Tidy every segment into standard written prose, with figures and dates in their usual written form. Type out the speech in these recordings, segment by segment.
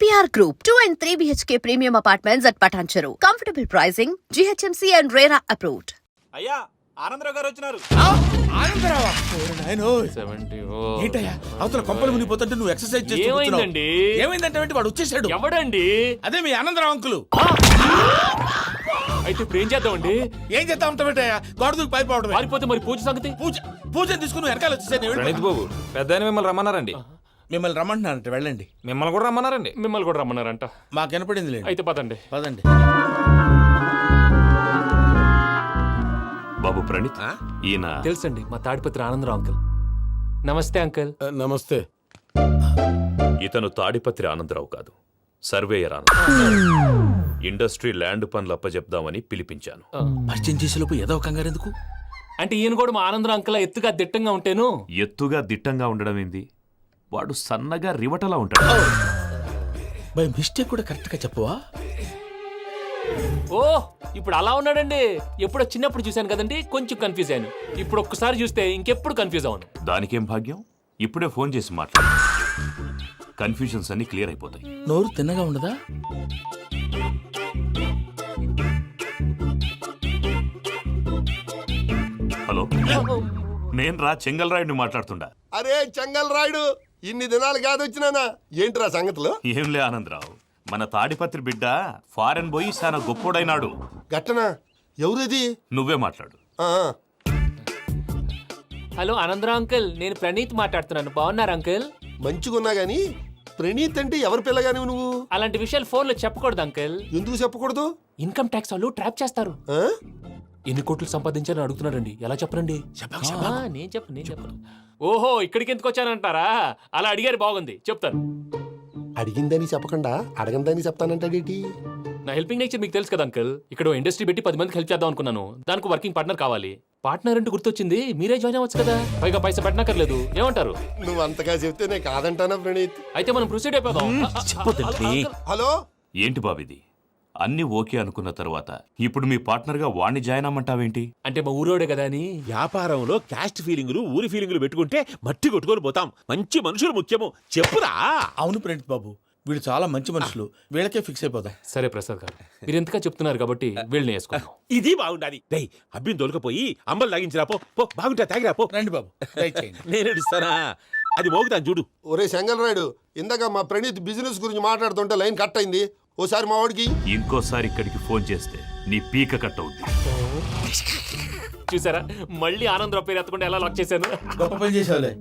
EPR Group, 2 and 3 BHK premium apartments at Patancheru. Comfortable pricing, GHMC and RERA approved. అయ్యా ఆనందరావు గారు వచ్చినారు. ఆనందరావా? ఏంటయ్యా అవతల కొంపలు మునిగిపోతుంటే నువ్వు ఎక్సర్సైజ్ చేస్తూ ఏమైందండి? ఏమైందంటే వాడు వచ్చేసాడు. ఎవడండి? అదే మీ ఆనందరావు అంకులు. అయితే ఇప్పుడు ఏం చేద్దామండి? ఏం చేస్తా ఉంటావేటయ్యా? గోడ దూకి పైపోవడమే. పారిపోతే మరి పూజ సంగతి? పూజ తీసుకుని వెనకాల వచ్చేసాను. ప్రణీత్ బాబు పెద్ద మిమ్మల్ని రమ్మన్నారండి. మిమ్మల్ని రమ్మంటున్నారంట, వెళ్ళండి. మిమ్మల్ని కూడా రమ్మన్నారండి. మిమ్మల్ని కూడా రమ్మన్నారంట. మాకు వినపడింది లేండి. అయితే పదండి. పదండి. బాబు ప్రణీత్, ఈయన తెలుసండి, మా తాడిపత్రి ఆనందరావు అంకుల్. నమస్తే అంకుల్. నమస్తే. ఇతను తాడిపత్రి ఆనందరావు కాదు, సర్వేయర్ ఆనందరావు. ఇండస్ట్రీ ల్యాండ్ పనులు అప్పచెప్దామని పిలిపించాను. పరిచయం చేసేలోపు ఏదో కంగారు ఎందుకు? అంటే ఈయన కూడా మా ఆనందరావు అంకుల్ ఎత్తుగా దిట్టంగా ఉంటేను. ఎత్తుగా దిట్టంగా ఉండడం ఏంది? వాడు సన్నగా రివటలా ఉంటాడు. బై మిస్టేక్ కూడా కరెక్ట్ గా చెప్పవా? ఓ ఇప్పుడు అలా ఉన్నాడండి. ఎప్పుడో చిన్నప్పుడు చూశాను కదండి, కొంచెం కన్ఫ్యూజ్ అయ్యాను. ఇప్పుడు ఒక్కసారి చూస్తే ఇంకెప్పుడు కన్ఫ్యూజ్ అవ్వను. దానికేం భాగ్యం, ఇప్పుడే ఫోన్ చేసి మాట్లాడు. కన్ఫ్యూజన్స్ అన్ని క్లియర్ అయిపోతాయి. నోరు తిన్నగా ఉండదా? హలో, నేను రా చెంగల్రాయుడిని మాట్లాడుతుండా. అరే చెంగల్ రాయుడు, ఇన్ని దినాలు కాదు వచ్చినానా? ఏంట్రా సంగతులు? ఏంలే ఆనందరావు, మన తాడిపత్రి బిడ్డ ఫారెన్ పోయి చాలా గొప్పోడైనాడు. గట్టనా? ఎవరిది? నువ్వే మాట్లాడు. హలో ఆనందరావు అంకుల్, నేను ప్రణీత్ మాట్లాడుతున్నాను. బాగున్నారు అంకుల్? మంచిగున్నా గాని ప్రణీత్ అంటే ఎవరి పిల్లగాని నువ్వు? అలాంటి విషయాలు ఫోన్లో చెప్పకూడదు అంకుల్. ఎందుకు చెప్పకూడదు? ఇన్కమ్ ట్యాక్స్ వాళ్ళు ట్రాప్ చేస్తారు. ఆ? ఎన్ని కోట్లు సంపాదించాలని అడుగుతున్నాడండి. ఎలా చెప్పరండి? నేను చెప్పను. ఓహో, ఇక్కడికి ఎందుకు వచ్చానంటారా? అలా అడిగారు, బాగుంది, చెప్తాను. అడిగిందని చెప్పకుండా అడగందని చెప్తానంటాడేటి? నా హెల్పింగ్ నేచర్ మీకు తెలుసు కదా అంకుల్. ఇక్కడ ఇండస్ట్రీ పెట్టి 10 మందికి హెల్ప్ చేద్దాం అనుకున్నాను. దానికి వర్కింగ్ పార్ట్నర్ కావాలి. పార్ట్నర్ అంటే గుర్తొచ్చింది, మీరే జాయిన్ అవ్వచ్చు కదా. పైగా పైసా పెట్టనక్కర్లేదు. ఏమంటారు? నువ్వు అంతగా చెప్తే నేను కాదంటానా ప్రణీత్? అయితే మనం ప్రొసీడ్ అయిపోదాం. హలో, ఏంటి బాబిది? అన్ని ఓకే అనుకున్న తర్వాత ఇప్పుడు మీ పార్ట్నర్ గా వాణ్ణి జాయిన్ అమ్మంటావేంటి? అంటే మా ఊరోడే కదా అని. వ్యాపారంలో క్యాస్ట్ ఫీలింగులు, ఊరి ఫీలింగులు పెట్టుకుంటే మట్టి కొట్టుకొని పోతాం. మంచి మనుషులు ముఖ్యము. చెప్పురా. అవును ప్రణీత్ బాబు, వీళ్ళు చాలా మంచి మనుషులు. వీళ్ళకే ఫిక్స్ అయిపోదాం. సరే ప్రసాద్ గారు, మీరు ఎంతగా చెప్తున్నారు కాబట్టి వీళ్ళని వేసుకుంటాం. ఇది బాగుండాలి. డై అబ్బిని దొలకపోయి అంబలు తాగించిరా పో. బాగుంటా తాగిరా పో. రండి బాబు, దయచేయండి. నేను ఇస్తానా? అది మోగుతాను చూడు. ఒరే చెంగల్ రాయుడు, ఇందాక మా ప్రణీత్ బిజినెస్ గురించి మాట్లాడుతుంటే లైన్ కట్ అయింది. ఓసారి మా వాడికి ఇంకోసారి ఇక్కడికి ఫోన్ చేస్తే నీ పీక కట్ అవుద్ది. చూసారా, మళ్ళీ ఆనందరావు పేరు ఎత్తకుండా ఎలా లాక్ చేశాను. గొప్ప పని చేసేవాళ్ళే.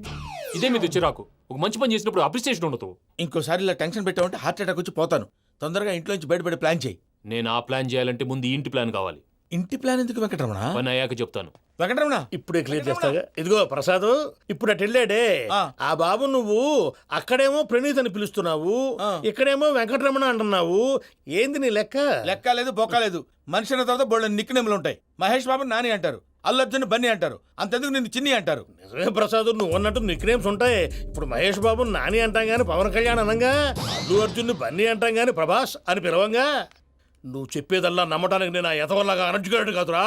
ఇదే మీద చిరాకు. ఒక మంచి పని చేసినప్పుడు అప్రిసియేషన్ ఉండదు. ఇంకోసారి ఇలా టెన్షన్ పెట్టామంటే హార్ట్ అటాక్ వచ్చి పోతాను. తొందరగా ఇంట్లో నుంచి బయటపడే ప్లాన్ చేయి. నేను ఆ ప్లాన్ చేయాలంటే ముందు ఈ ఇంటి ప్లాన్ కావాలి. ఇంటి ప్లాన్ ఎందుకు వెంకటరమణ? పని అయ్యాక చెప్తాను. వెంకటరమణ ఇప్పుడే క్లియర్ చేస్తాగా. ఇదిగో ప్రసాద్, ఇప్పుడు అటు వెళ్ళాడే ఆ బాబు, నువ్వు అక్కడేమో ప్రణీత్ అని పిలుస్తున్నావు, ఇక్కడేమో వెంకటరమణ అంటున్నావు. ఏంది నీ లెక్క? లెక్క లేదు, బొక్క లేదు. మనిషి అన్న తర్వాత బోళ్ళ నిక్నెములు ఉంటాయి. మహేష్ బాబు నాని అంటారు, అల్లు అర్జున్ బన్నీ అంటారు, అంతెందుకు నిన్ను చిన్ని అంటారు. నిజమే ప్రసాద్, నువ్వు అన్నట్టు నిక్నేమ్స్ ఉంటాయి. ఇప్పుడు మహేష్ బాబు నాని అంటాం గాని పవన్ కళ్యాణ్ అనంగా, అల్లు అర్జున్ బన్నీ అంటాం గాని ప్రభాస్ అని పిలవంగా. నువ్వు చెప్పేదల్లా నమ్మటానికి నేను ఎతవల్లాగా అనర్జుకేటెడ్ కాదురా.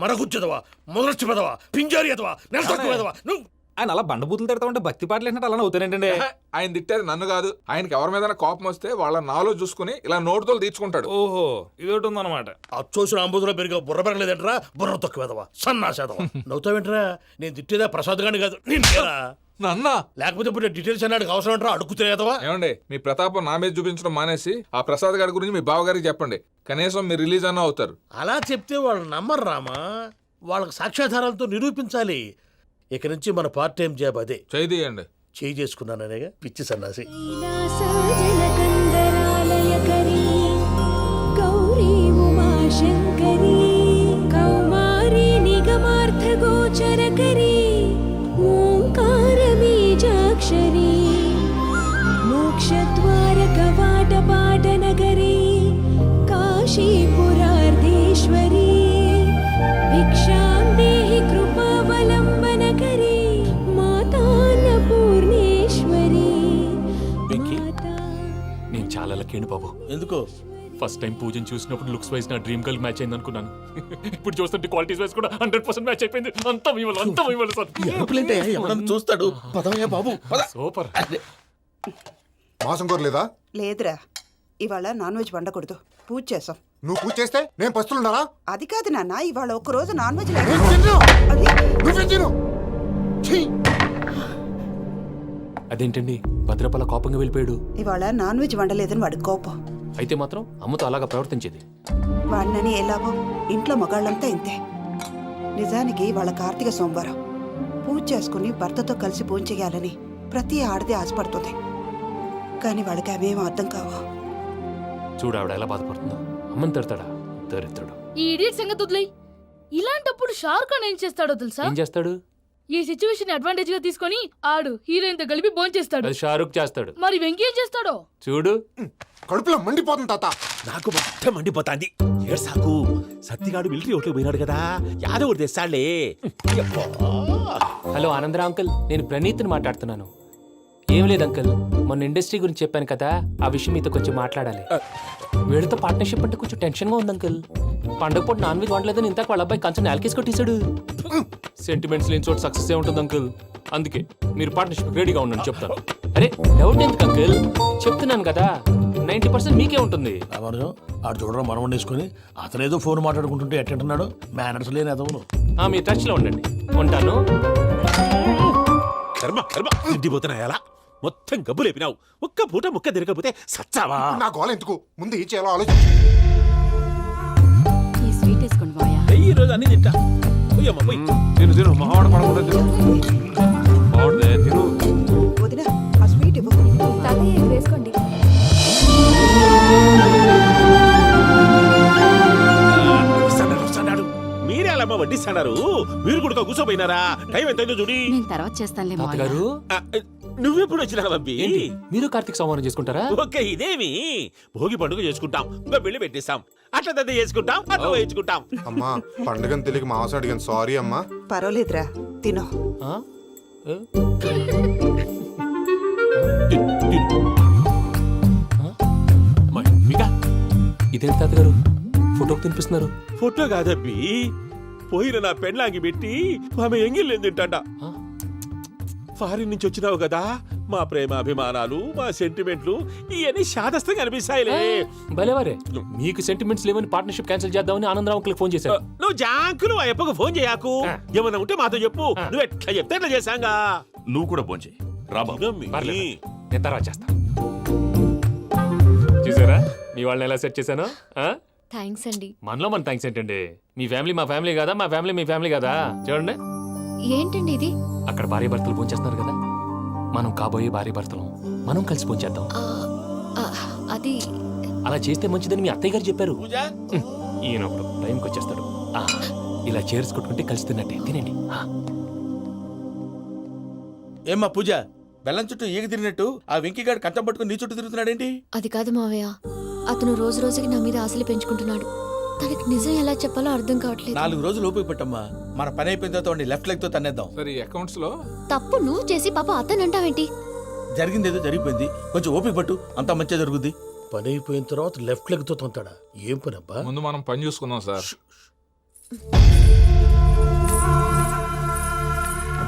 మరగుచ్చదవా, మొదలచ్చి పెదవా, పింజారి ఎదవా, నెలసొక్కుదవా నువ్వు. ఆయన అలా బండబూతులు తిడతా ఉంటే భక్తి పాటలు ఏంటంటే అలా అవుతానంటే. ఆయన తిట్టేది నన్ను కాదు. ఆయనకి ఎవరి మీద కోపం వస్తే వాళ్ళ నాలో చూసుకుని ఇలా నోటుతో తీర్చుకుంటాడు. ఓహో, ఇదొకటి ఉందన్నమాట. అచ్చోసిన అంబుధులో పెరిగా బుర్ర పెరగలేదంటరా. బుర్ర తొక్కువేదవా, సన్నాసేదవా. నవ్వుతావేంట్రా? నేను తిట్టేదా ప్రసాద్ గాని కాదు, నేనేరా. నన్న లేకపోతే ఇప్పుడు డీటెయిల్స్ అన్నాడు అవసరం అంటారా? అడుగుతులేదవా. ఏమండి, మీ ప్రతాపం నా మీద చూపించడం మానేసి ఆ ప్రసాద్ గారి గురించి మీ బావగారికి చెప్పండి. కనీసం మీరు రిలీజ్ అన్న అవుతారు. అలా చెప్తే వాళ్ళు నమ్మరు రామా. వాళ్ళకి సాక్ష్యాధారాలతో నిరూపించాలి. ఇక నుంచి మన పార్ట్ టైం జాబ్ అదే. చేయండి. చేయి చేసుకున్నాననేగా పిచ్చి సన్నాసి. మోక్షద్వారకవాటపాటనగరీ కాశీపురార్ధేశ్వరీ భిక్షాం దేహి కృపావలంబనకరీ మాతాన్నపూర్ణేశ్వరీ. నేను చాలా లక్కీ బాబు. ఎందుకు? ఫస్ట్ టైం పూజను చూసినప్పుడు లుక్స్ వైజ్ నా డ్రీమ్ గర్ల్ మ్యాచ్ అయింది అనుకున్నాను. ఇప్పుడు చూస్తుంటే క్వాలిటీస్ వైజ్ కూడా 100% మ్యాచ్ అయిపోయింది. అంతా ఇవ్వాలి సార్. ఎవడన్నా చూస్తాడు. పదవయ్యా బాబు, పద. సూపర్. మాసం కోరలేదా? లేదురా. ఇవాళ నాన్ వెజ్ వండకూడదు, పూజ చేసాం. నువ్వు పూజ చేస్తే నేను పస్తులున్నారా? అది కాదు నాన్న, ఇవాళ ఒక్క రోజు నాన్ వెజ్ నేను తిన్ను. అది నువ్వే తిను. ఛీ! అదేంటండి భద్రపల కోపంగా వెళ్ళిపోయాడు? ఇవాళ నాన్ వెజ్ వండలేదని వాడి కోపం. అయితే మాత్రం అమ్మతో అలాగా ప్రవర్తించేది. వాడినని ఎలాగో ఇంట్లో మగాళ్ళంతా ఇంతే. నిజానికి వాళ్ళ కార్తీక సోమవారం పూజ చేసుకుని భర్తతో కలిసి పూజ చేయాలని ప్రతి ఆడది ఆశపడుతుంది. కానీ వాళ్ళకి అవేం అర్థం కావు. చూడు ఆవిడ ఎలా బాధపడుతుందో. అమ్మని తిడతాడా దరిద్రుడు. ఈ ఇడియట్ సంగతి వదిలేయ్. ఇలాంటప్పుడు షారుఖ్ ఖాన్ ఏం చేస్తాడో తెలుసా? ఏం చేస్తాడు? ఈ సిచ్యువేషన్ అడ్వాంటేజ్ గా తీసుకొని ఆడు హీరోయిన్ తో కలిపి బోన్ చేస్తాడు. అది షారుఖ్ చేస్తాడు. మరి వెంకీ ఏం చేస్తాడో చూడు. కడుపులో మండిపోతుంది తాత. నాకు మొత్తం మండిపోతాంది. ఏడ్సాకు, సత్తిగాడు మిలిటరీ ఓట్లకు పోయినాడు కదా, యాదవ్ తెస్తాడులే. హలో ఆనందరా అంకుల్, నేను ప్రణీత్ని మాట్లాడుతున్నాను. ఏం లేదు అంకుల్, మొన్న ఇండస్ట్రీ గురించి చెప్పాను కదా, ఆ విషయం మీతో కొంచెం మాట్లాడాలి. వీళ్ళతో పార్ట్నర్షిప్ అంటే కొంచెం టెన్షన్గా ఉంది అంకుల్. పండగ పూట నాన్ వెజ్ వండలేదని ఇంతకు వాళ్ళ అబ్బాయి కంచెం నేలకేసి కొట్టేశాడు. సెంటిమెంట్స్ లేని చోట సక్సెస్ ఏ ఉంటుంది అంకుల్. అందుకే మీరు పార్ట్నర్షిప్ రెడీగా ఉండండి చెప్తాను. అరే డౌట్ ఎందుకు అంకుల్, చెప్తున్నాను కదా 90% మీకే ఉంటుంది. రామానుజం ఆడు చూడడం మనం వండేసుకుని అతనేదో ఫోన్ మాట్లాడుకుంటుంటే ఎట్టంటున్నాడు. మేనర్స్ లేని అదవును. మీరు టచ్లో ఉండండి, ఉంటాను. కర్మ కర్మ, తిండిపోతున్నా ఎలా మొత్తం గబ్బు లేపినావు. ఒక్క పూట ముక్క తిరగకపోతే సచ్చావా? నా గోల ఎందుకు, ముందు ఏం చేయాలో ఆలోచించు. ఈ స్వీట్ వేసుకోండి బాయా. ఈ రోజు అన్ని తింటా. పోయమ్మ పోయి. తిను తిను, మావాడు పడకుండా తిను. మావాడిదే తిను. వదిన ఆ స్వీట్ ఇవ్వు. తాతయ్య వేసుకోండి. వస్తాడు. మీరే అలా వడ్డిస్తాడారు. మీరు కూడా కూర్చోపోయినారా? టైం ఎంతైందో చూడి. నేను తర్వాత చేస్తానులే తాతగారు ఆ, నువ్వెప్పుడు వచ్చినా బంబి? ఏంటి మీరు కార్తీక సంహారం చేసుకుంటారా? ఓకే, ఇదేమి భోగి పండుగ చేసుకుంటాం, ఇంకా పెళ్లి పెట్టిస్తాం, అట్లా దద్ద చేసుకుంటాం, అట్లా వేయించుకుంటాం. అమ్మా పండుగని తెలియక మాంసం అడిగాను, సారీ అమ్మా. పర్వాలేదురా, తినో. ఆ? ఏ? ఇదేంటి తాతగారు ఫోటోకి తినిపిస్తున్నారు? ఫోటో కాదబ్బి, పోయిన నా పెళ్ళాంగి పెట్టి ఆమె ఎంగిల్లేం తింటాడ. ఫారిన్ నుంచి వచ్చినావు కదా, మా ప్రేమ అభిమానాలు, మా సెంటిమెంట్లు ఇవన్నీ శాదస్తంగా అనిపిస్తాయిలే. భలేవారే, మీకు సెంటిమెంట్స్ లేవని పార్ట్నర్షిప్ క్యాన్సిల్ చేద్దామని ఆనందరావు అంకుల్ ఫోన్ చేశారు. నువ్వు జాంకులు ఆ అప్పకు ఫోన్ చేయకు. ఏమన్నా ఉంటే మాతో చెప్పు. నువ్వు ఎట్లా చెప్తే ఎట్లా చేశాంగా. నువ్వు కూడా భోంచేయి రా బాబు. పర్లేదు, నేను తర్వాత చేస్తా. చూసారా మీ వాళ్ళని ఎలా సెట్ చేశాను? థ్యాంక్స్ అండి. మనలో మన థ్యాంక్స్ ఏంటండి, మీ ఫ్యామిలీ మా ఫ్యామిలీ కదా, మా ఫ్యామిలీ మీ ఫ్యామిలీ కదా. చూడండి, ఏంటండి ఇది? అక్కడ భార్య భర్తలు పోంచేస్తున్నారు కదా, మనం కాబోయే భార్య భర్తలు మనం కలిసి పోంచేద్దాం. అది అలా చేస్తే మంచిదని మీ అత్తయ్య గారు చెప్పారు. పూజ ఈయన ఒకడు టైంకి వచ్చేస్తాడు. ఇలా చేర్స్ కొట్టుకుంటే కలిసి తిన్నట్టే తినండి. ఏమ్మా పూజ, బెల్లం చుట్టూ ఈగ తిరిగినట్టు ఆ వెంకీగాడు కంచం పట్టుకుని నీ చుట్టూ తిరుగుతున్నాడేంటి? అది కాదు మావయ్య, అతను రోజు రోజుకి నా మీద ఆశలు పెంచుకుంటున్నాడు. తనకి నిజం ఎలా చెప్పాలో అర్థం కావట్లేదు. 4 రోజులు ఓపిక పట్టమ్మా, మన పని అయిపోయిన తర్వాత వాడిని లెఫ్ట్ లెగ్ తో తన్నేద్దాం. సరే ఈ అకౌంట్స్ లో తప్పు నువ్వు చేసి పాప అతను అంటావేంటి? జరిగింది ఏదో జరిగిపోయింది, కొంచెం ఓపిక పట్టు, అంతా మంచిగా జరుగుద్ది. పని అయిపోయిన తర్వాత లెఫ్ట్ లెగ్ తో తొంతాడా? ఏం పని అబ్బా? ముందు మనం పని చూసుకుందాం సార్.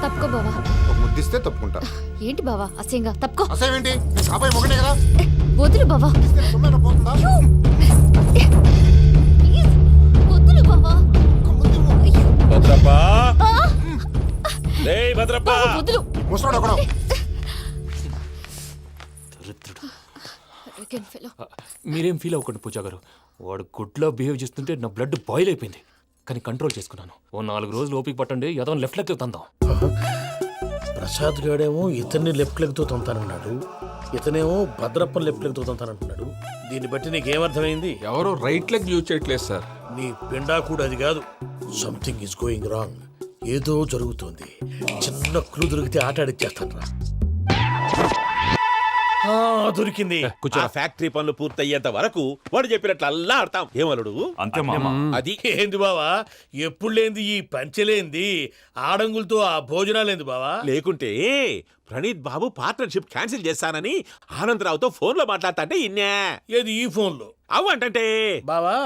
తప్పుకో బావా. ఒక ముద్దిస్తే తప్పుకుంటా. ఏంటి బావా అసహ్యంగా? తప్పుకో. అసేమేంటి, కాబోయే మొగనే కదా. వదులు బావా. సొమ్మేనా పోతుందా? ప్లీజ్, వదులు బావా. భద్రప్పా, రేయ్ భద్రప్పా, వదులు. ముసరాడు ఒకడు. Arrogant fellow. మీరేం ఫీల్ అవ్వకండి పూజా గారు, వాడు గుడ్లో బిహేవ్ చేస్తుంటే నా బ్లడ్ బాయిల్ అయిపోయింది. కానీ కంట్రోల్ చేసుకున్నాను. ఓ 4 రోజులు ఓపిక పట్టండి, ఏదో లెఫ్ట్ లెగ్ తందాం. ప్రసాద్ గాడేమో ఇతన్ని లెఫ్ట్ లెగ్ తో తొంతానన్నాడు, ఇతనేమో భద్రప్పని లెఫ్ట్ లెగ్ తో తొంతానంటున్నాడు. దీన్ని బట్టి నీకేమర్థమైంది? ఎవరు రైట్ లెగ్ యూజ్ చేయట్లేదు సార్. నీ పిండా కూడా అది కాదు. Something is going wrong. ఏదో జరుగుతోంది. చిన్న క్లూ దొరికితే ఆట ఆడిచ్చేస్తాను రా. దొరికింది. ఆ ఫ్యాక్టరీ పనులు పూర్తయ్యేంత వరకు వాడు చెప్పినట్లు అల్లా ఆడతాం. ఏమలుడు? అంతే మామ. అది ఏంది బావా, ఎప్పుడు లేంది ఈ పంచలేంది, ఆడంగులతో ఆ భోజనాలేంది బావా? లేకుంటే ప్రణీత్ బాబు పార్ట్నర్షిప్ క్యాన్సిల్ చేస్తానని ఆనందరావుతో ఫోన్ లో మాట్లాడతాంటే ఇన్నే. ఏది ఈ ఫోన్లో? అవు అంటే బావా,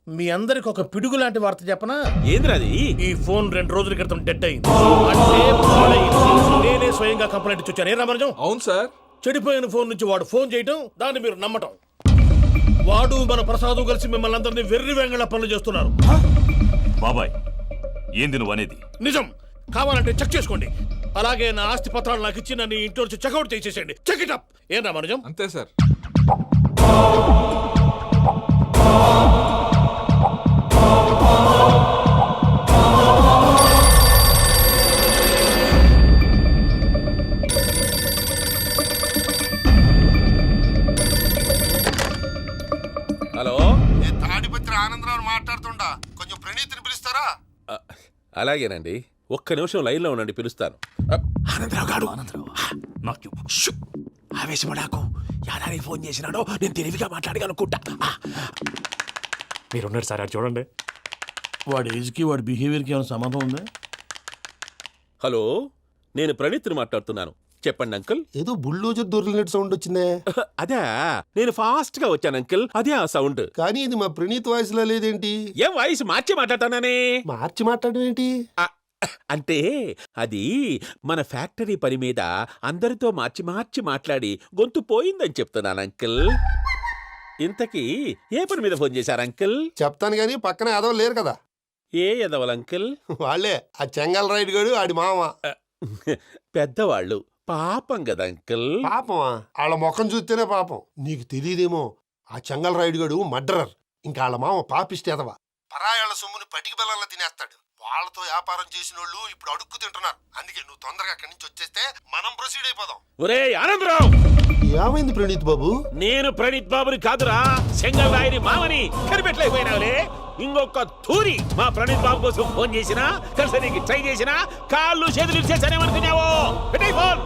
మీ అందరికి ఒక పిడుగు లాంటి వార్త చెప్పనా? ఏంద్రది? ఈ ఫోన్ 2 రోజుల క్రితం డెడ్ అయింది. అంటే పాడైంది. నేనే స్వయంగా కంప్లైంట్ ఇచ్చి వచ్చాను. ఏ రామరాజం? అవును సార్. చెడిపోయిన ఫోన్ నుంచి వాడు ఫోన్ చేయటం, దాన్ని మీరు నమ్మటం. వాడు మన ప్రసాదు కలిసి మిమ్మల్ని అందరినీ వెర్రి వెంగళ పనులు చేస్తున్నారు. బాబాయ్ ఏంది నువ్వు అనేది? నిజం. కావాలంటే చెక్ చేసుకోండి. అలాగే నా ఆస్తి పత్రాలు నాకు ఇచ్చి నన్ను ఇంట్లో నుంచి చెక్అౌట్ చేసేసేయండి. Check it up. ఏం రామానుజం? అంతే సార్. హలో, నేను తాడిపత్రి ఆనందరావు మాట్లాడుతుండా, కొంచెం ప్రణీతిని పిలుస్తారా? అలాగేనండి. ఒక్క నిమిషం లైన్లో ఉండండి, పిలుస్తాను. ఆనందరావు గాడు. నాకు ఆవేశపడాకు. యాదానికి ఫోన్ చేసినాడో నేను తెలివిగా మాట్లాడగలనుకుంటా. మీరున్నారు సార్, అది చూడండి. వాడి ఏజ్కి వాడి బిహేవియర్కి ఏమైనా సంబంధం ఉందా? హలో, నేను ప్రణీత్ని మాట్లాడుతున్నాను. చెప్పండి అంకుల్. ఏదో బుల్డోజర్ దొరికినట్టు సౌండ్ వచ్చిందే. అదే, నేను ఫాస్ట్ గా వచ్చాను అంకుల్. అదే ఆ సౌండ్. కానీ ఇది మా ప్రణీత్ వాయిస్ లో లేదేంటి? ఏ వాయిస్ మార్చి మాట్లాడతానే? మార్చి మాట్లాడడం ఏంటి? అంటే అది మన ఫ్యాక్టరీ పని మీద అందరితో మార్చి మార్చి మాట్లాడి గొంతు పోయిందని చెప్తున్నాను అంకుల్. ఇంతకీ ఏ పని మీద ఫోన్ చేశారు అంకుల్? చెప్తాను గానీ పక్కన ఏదో లేరు కదా. ఏ ఎదవలు అంకుల్? వాళ్ళే ఆ చెంగల్ రైడ్ గడు ఆడి మామ. పెద్దవాళ్ళు. పాపం కదా అంకుల్. పాపమా? వాళ్ళ ముఖం చూస్తేనే పాపం. నీకు తెలియదేమో, ఆ చెంగల్ రైడ్ గడు మర్డరర్. ఇంకా వాళ్ళ మామ పాపిస్తేదవా. పరాయాళ్ళ సొమ్ముని పటికి బెల్లంలో తినేస్తాడు. వాళ్ళతో వ్యాపారం చేసిన వాళ్ళు ఇప్పుడు అడుక్కు తింటున్నారు. అందుకే నువ్వు తొందరగా అక్కడి నుంచి వచ్చేస్తే మనం ప్రొసీడ్ అయిపోదాం. ఒరే ఆనందరావు, ఏమైంది ప్రణీత్ బాబు? నేను ప్రణీత్ బాబుని కాదురా, సెంగల్ రాయని మామని. కనిపెట్టలేకపోయినావులే. ఇంకొక తూరి మా ప్రణీత్ బాబు కోసం ఫోన్ చేసినా, కలిసి ట్రై చేసినా కాళ్ళు చేతులు చేశానేమనుకున్నావో. పెట్టేయ్ ఫోన్.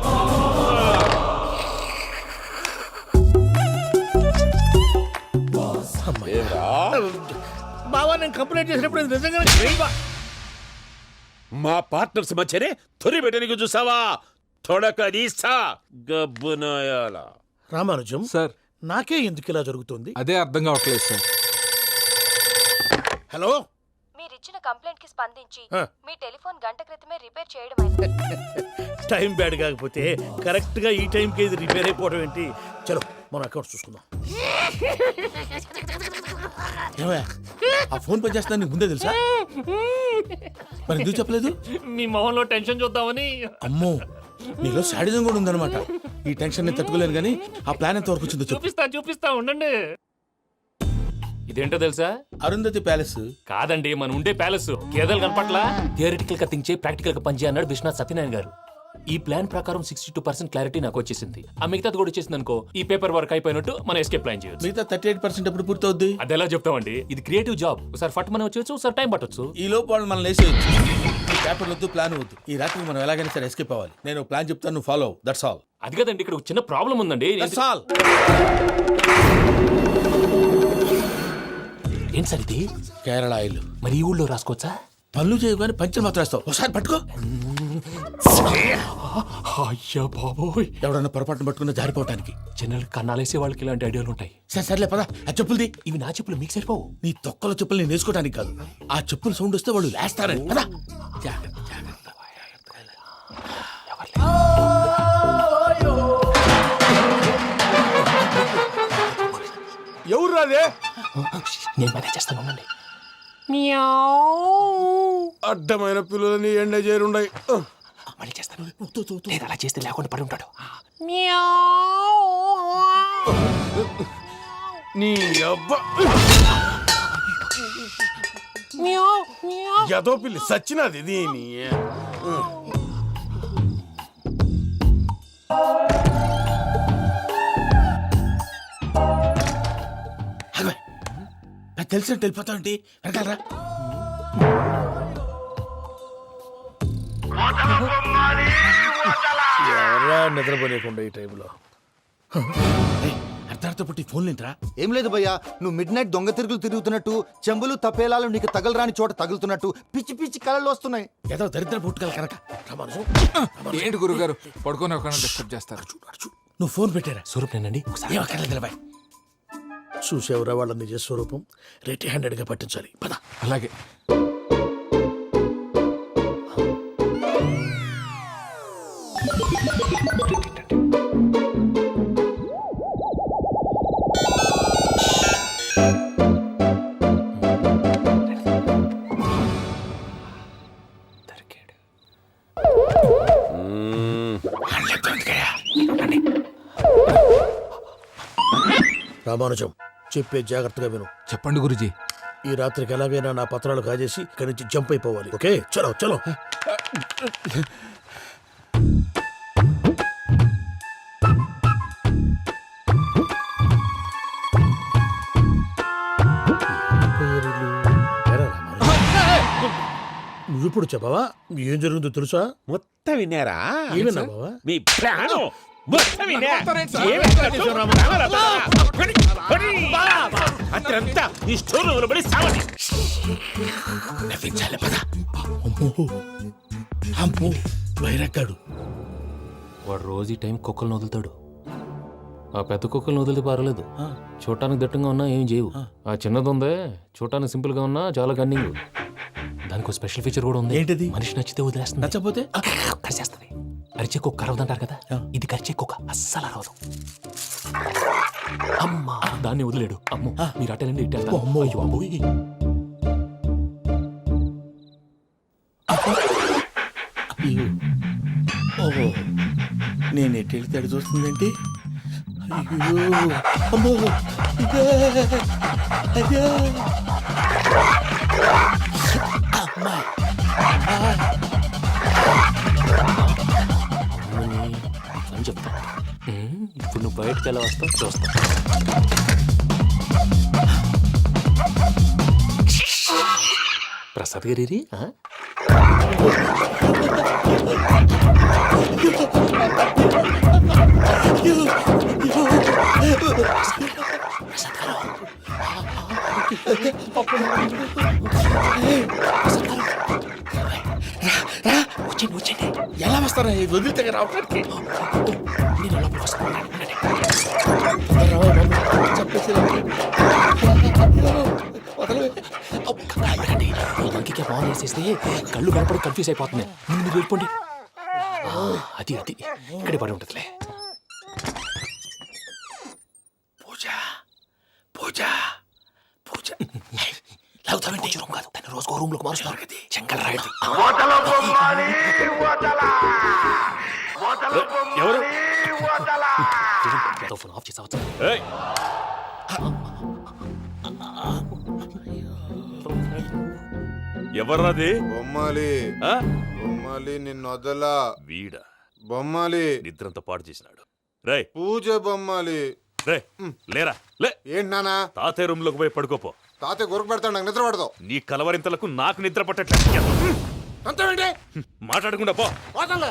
బావా, నేను కంప్లైంట్ చేసినప్పుడు ఇది నిజంగానే చేయవా? మా పార్ట్నర్స్ మధ్యనే తొలి పెట్టడానికి చూసావా? తొడక తీస్తా గబ్బునాయాల. రామానుజం సార్, నాకే ఎందుకు ఇలా జరుగుతుంది? అదే అర్థం కావట్లేదు సార్. హలో, మీరిచ్చిన కంప్లైంట్ కి స్పందించి ఆ. మీ టెలిఫోన్ గంట క్రితమే రిపేర్ చేయడం టైం బ్యాడ్ కాకపోతే కరెక్ట్ గా ఈ టైంకి ఇది రిపేర్ అయిపోవడం ఏంటి? చలో మన అకౌంట్ చూసుకుందాం. ఏమయ్య, ఆ ఫోన్ పని చేస్తున్నా నీకు ముందే తెలుసా? మరి ఎందుకు చెప్పలేదు? మీ మొహంలో టెన్షన్ చూద్దామని. అమ్మో, నీలో శాడిజం కూడా ఉందన్నమాట. ఈ టెన్షన్ నేను తట్టుకోలేను కానీ ఆ ప్లాన్ ఎంత వరకు వచ్చిందో చెప్పు. చూపిస్తా ఉండండి. ఇదేంటో తెలుసా? అరుంధతి ప్యాలెస్ కాదండి, మన ఉండే ప్యాలెస్. గేదెలు కనపట్లా? థియరిటికల్ గా థింక్ చేయి, ప్రాక్టికల్ గా పనిచేయ అన్నాడు విశ్వనాథ్ సత్యనారాయణ గారు. ఈ ప్లాన్ ప్రకారం 62% క్లారిటీ నాకు వచ్చేసింది. ఆ మిగతాది కూడా వచ్చేసింది అనుకో, ఈ పేపర్ వర్క్ అయిపోయినట్టు మనం ఎస్కేప్ ప్లాన్ చేయొచ్చు. మిగతా 38% ఎప్పుడు పూర్తవుద్ది? అది ఎలా చెప్తామండి? ఇది క్రియేటివ్ జాబ్. ఒకసారి ఫట్ మనం వచ్చేయచ్చు, ఒకసారి టైం పట్టొచ్చు. ఈ లోపు వాళ్ళు మనం లేసేయచ్చు. ఈ పేపర్ వద్దు, ప్లాన్ వద్దు. ఈ రాత్రి మనం ఎలాగైనా సరే ఎస్కేప్ అవ్వాలి. నేను ప్లాన్ చెప్తాను, నువ్వు ఫాలో. That's all. అది కదండి, ఇక్కడ ఒక చిన్న ప్రాబ్లం ఉందండి. That's all. ఏం సార్ ఇది? కేరళ ఆయిల్. మరి ఈ ఊళ్ళో రాసుకోవచ్చా? పనులు చేయవు కానీ పంచలు మాత్రం వేస్తావు. ఒకసారి పట్టుకో. అయ్యా బాబోయ్, ఎవడన్నా పొరపాటున పట్టుకున్న జారిపోవటానికి. జనరల్ కన్నాలేసే వాళ్ళకి ఇలాంటి ఐడియాలు ఉంటాయి. సర్లే పదా, ఆ చెప్పులది. ఇవి నా చెప్పులు, మీకు సరిపోవు. నీ తొక్కల చెప్పులు నేను వేసుకోవడానికి కాదు, ఆ చెప్పుల సౌండ్ వస్తే వాళ్ళు లేస్తారని. పదా. ఎవరు రాదే? నేను మేనేజ్ చేస్తాను, ఉండండి. అడ్డమైన పిల్లలని ఎండ చేరుండయి. మళ్ళీ చేస్తాను. లేదు, అలా చేస్తే లేకుండా పడి ఉంటాడు. నీ అబ్బా ఎదో పిల్లి సచ్చినది దీని. నాకు తెలిసినట్టు వెళ్ళిపోతావు ఏంటి? వెనకాలరా. ఎవరా నిద్రపోలేకుండా ఈ టైంలో? అర్ధార్థ పుట్టి ఫోన్ లేంట్రా? ఏం లేదు భయ్యా, నువ్వు మిడ్ నైట్ దొంగ తిరుగులు తిరుగుతున్నట్టు, చెంబులు తపేలాలు నీకు తగలరాని చోట తగులుతున్నట్టు పిచ్చి పిచ్చి కళలు వస్తున్నాయి. ఏదో దరిద్ర పుట్టుకల కనుక. ఏంటి గురుగారు పడుకొని ఒక డిస్టర్బ్ చేస్తారు? నువ్వు ఫోన్ పెట్టారా? స్వరూపేనండి, ఏమక్కర్లేదు. చూసేవరా వాళ్ళ నిజ స్వరూపం. రెడీ హ్యాండెడ్ గా పట్టించాలి. పద. అలాగే. దొరికాడు. రామానుజం చెప్పే జాగ్రత్తగా విను. చెప్పండి గురుజీ. ఈ రాత్రికి ఎలాగైనా నా పత్రాలు కాజేసి ఇక్కడి నుంచి జంప్ అయిపోవాలి. ఓకే, చలో చలో. నువ్విప్పుడు చెప్పవా ఏం జరుగుతుందో తెలుసా? మొత్తం విన్నారా? ఏమన్నా బావా? మీ ప్రాణం మొత్తం విన్నా? అత్రంతా ఈ స్టోర్ రూమ్ లో పడి సావని. నవ్వించాలి పద. అమ్మో వైరక్కాడు. వాడు రోజు ఈ టైం కుక్కలను వదులుతాడు. ఆ పెద్ద కుక్కలను వదిలితే పర్వాలేదు, చూడటానికి దట్టంగా ఉన్నా ఏం చేయవు. ఆ చిన్నది ఉందే, చూడటానికి సింపుల్ గా ఉన్నా చాలా కన్నింగ్. దానికి ఒక స్పెషల్ ఫీచర్ కూడా ఉంది. ఏంటిది? మనిషి నచ్చితే వదిలేస్తుంది, నచ్చపోతే కరిచేస్తుంది. అరిచే కుక్క అరవదంటారు కదా, ఇది కరిచే కుక్క అస్సలు అరవదు. అమ్మా దాన్ని వదిలేడు. అమ్మో మీరు అటెండి ఇట్టేస్తారు. అమ్మో అయ్యో అబ్బోయ్. ఓహో నేను ఎట్టెళ్ళి తడి చూస్తుందంటే అయ్యో అమ్మో అయ్యో అమ్మా అని చెప్తా. ఇప్పుడు నువ్వు బయటకు ఎలా వస్తావు చూస్తా. ప్రసాద్ గారి వచ్చండి. ఎలా వస్తారా? ఇది వదిలితే రావడానికి నేను లోపలికి వస్తాను. చెప్పేసి ఇంకే ఫోన్ వేసేస్తే కళ్ళు కనపడి కన్ఫ్యూజ్ అయిపోతున్నాయి. మీరు వెళ్ళిపోండి. అది అది ఇక్కడే పడి ఉంటుందిలే. పూజ పూజ పూజ లాగుతామంటే రూమ్ కాదు, తను రోజుకో రూమ్ లోకి మారుస్తున్నారు కదా. చెంగల్ రాయుడు ఎవరు? ఫోన్ ఆఫ్ చేసావచ్చు. ఎవర్రాది? బొమ్మాలి ఆ? బొమ్మాలి నిన్ను వదలా. వీడా బొమ్మాలి నిద్రంతా పాడు చేసినాడు. రే పూజ బొమ్మాలి. రే లేరా లే. ఏంటి నానా? తాతయ్య రూమ్ లోకి పోయి పడుకోపో. తాతయ్య గురకు పెడతాడు, నాకు నిద్ర పడదు. నీ కలవరింతలకు నాకు నిద్ర పట్టట్లేదు. అంతేంటి? మాట్లాడకుండా పో. పోతాలే.